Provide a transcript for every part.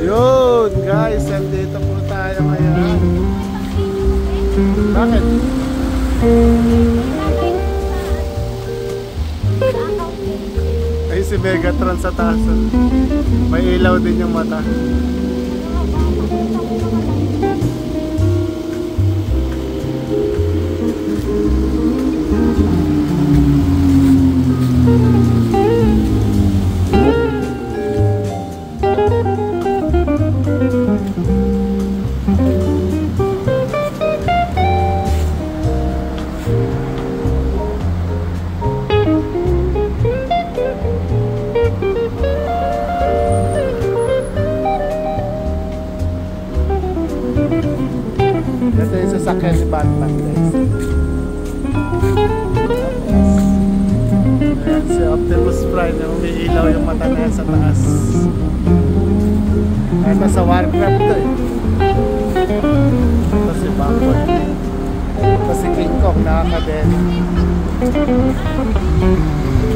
Yun guys, nandito po tayo ngayon. Bakit? Ay, si Megatron sa taas. May ilaw din yung mata. Ito yung sasakyan ni Batman guys. Ayan si Optimus Prime na umiilaw yung mata niya sa taas. Ito sa Warcraft to eh. Ito si Bumble. Ito si King Kong nakakadel.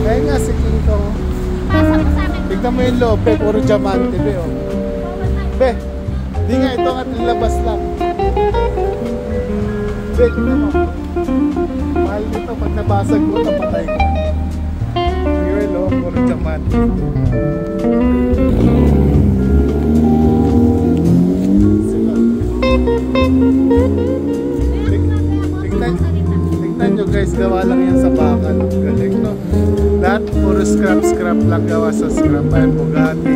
Kaya nga si King Kong. Tignan mo yung loob eh, puro diamante be oh. Be, di nga ito nga nilabas lang. Be, tignan mo. Mahal nito pag nabasag mo, napatay ko. Yun o, puro diamante. Tignan nyo guys, gawa lang yan sa bakal. Galing no? Lahat puro scrap lang gawa sa scrap. Ayan, Bugatti.